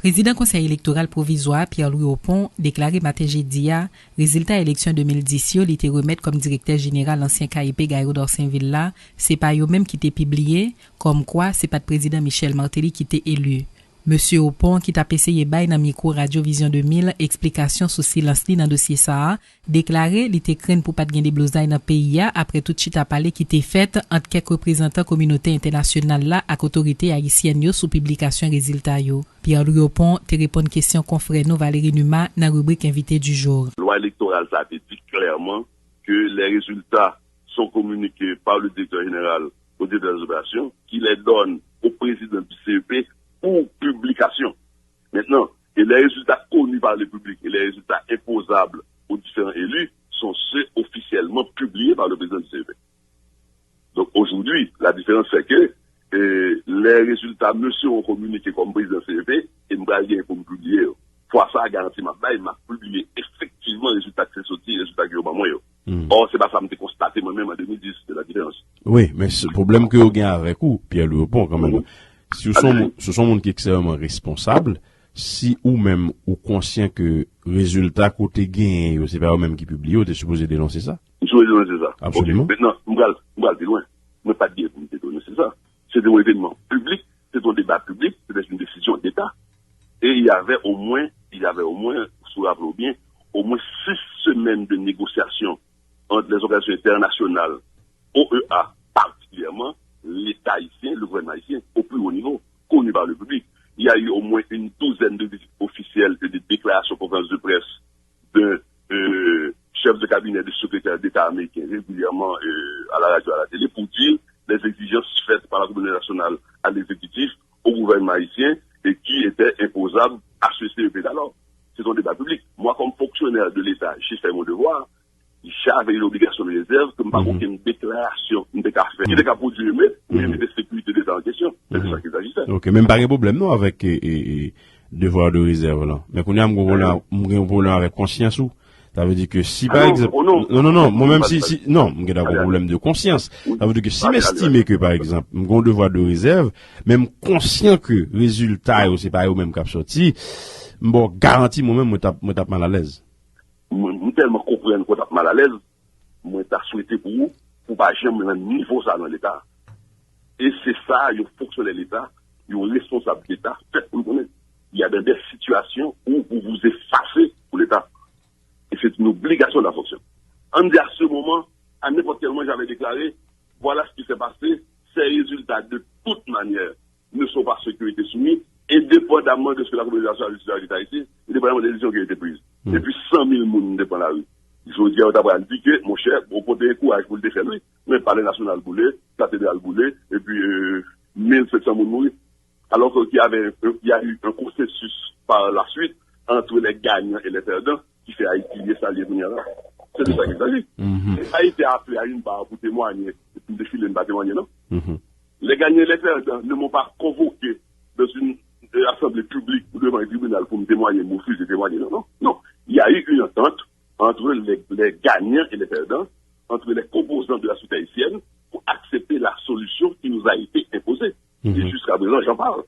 Président Conseil électoral provisoire Pierre-Louis Opon déclaré matin jeudi résultat élection 2010 il était remettre comme directeur général l'ancien KIP Gaïro d'Orsainville là, c'est pas eux même qui était publié comme quoi c'est pas le président Michel Martelly qui était élu. Monsieur Opon qui t'a essayé bail dans micro Radio Vision 2000 explication sur silence li dans dossier ça déclaré il était craint pour pas de gain des blousailles dans pays après tout chita parler qui était fait entre quelques représentants communauté internationale là avec autorité haïtienne sous publication résultat yo. Pierre-Louis Opon te répond question confrère nous Valérie Numa dans rubrique invité du jour. Loi électorale ça dit clairement que les résultats sont communiqués par le directeur général au directeur des opérations qui les donne au président du CEP pour publication. Maintenant, et les résultats connus par le public et les résultats imposables aux différents élus sont ceux officiellement publiés par le président du CEP. Donc aujourd'hui, la différence c'est que les résultats me seront communiqués comme président du CEP et nous allons comme publier. Pour ça, garantie m'a publié effectivement les résultats qui sont sortis, les résultats qui sont moi. Or, c'est pas ça que j'ai constaté moi-même en 2010, c'est la différence. Oui, mais ce problème que vous gagnez avec vous, Pierre-Louis Opon, quand même. Si ce sont monde qui est extrêmement responsable, si ou même ou conscient que résultat côté gain, c'est pas eux même qui publient, vous êtes supposé dénoncer ça? Je suis dénoncer ça. Absolument. Okay. Maintenant, on va de loin. On ne pas dire pour me dénoncer ça. C'est un événement public, c'est un débat public, c'est une décision d'État. Et il y avait au moins, vous rappelez bien, au moins 6 semaines de négociations entre les organisations internationales, OEA particulièrement, l'État haïtien, le gouvernement haïtien, au plus haut niveau, connu par le public. Il y a eu au moins une douzaine de visites officielles et de déclarations conférences de presse de chefs de cabinet, de secrétaires d'État américains régulièrement à la radio, à la télé, pour dire les exigences faites par la communauté nationale à l'exécutif, au gouvernement haïtien, et qui étaient imposables à ce CEP d'alors. C'est un débat public. Moi, comme fonctionnaire de l'État, j'ai fait mon devoir. J'avais l'obligation de réserve que pas aucune déclaration, une déclaration. Qui était qu'à produire, mais des sécurités d'État en question. C'est ça qu'il s'agissait. Ok, même pas de problème, non, avec, devoir de réserve, là. Mais qu'on a un problème avec conscience ou? Ça veut dire que si, par exemple, non, moi-même non, j'ai un problème de conscience. Ça veut dire que si m'estime que, par exemple, mon devoir de réserve, même conscient que résultat, c'est pas eux même qui a sorti, bon, garantie moi-même, moi tape mal à l'aise. Moi, tellement comprendre qu'on tape mal à l'aise, moi, t'as souhaité pour vous, pour pas jamais un niveau ça dans l'État. Et c'est ça, il faut fonctionner l'État, il y a une responsable d'État, faites pour le connaître. Il y a des situations où vous vous effacez pour l'État. Et c'est une obligation de la fonction. En dit à ce moment, à n'importe quel moment, j'avais déclaré, voilà ce qui s'est passé, ces résultats, de toute manière, ne sont pas ceux qui ont été soumis, indépendamment de ce que la communauté nationale a l'État ici, indépendamment des décisions qui ont été prises. Et puis 100 000 personnes dépendent de la rue. Je veux dire, d'abord, dit que, mon cher, on peut donner courage pour le défendre, mais par les nationales boulées, cathédrale boulée, et puis 1700 personnes mourir. Alors qu'il y a eu un processus par la suite entre les gagnants et les perdants qui fait Haïti s'allier venir là. C'est de ça qu'il s'agit. Haïti a appelé à une barre pour témoigner, pour défiler une barre témoigner, non? Les gagnants et les perdants ne m'ont pas convoqué dans une assemblée publique ou devant un tribunal pour me témoigner, mon fils de témoigner, non? Non. Il y a eu une entente entre les gagnants et les perdants, entre les composants de la société haïtienne, pour accepter la solution qui nous a été imposée. Et jusqu'à présent, j'en parle.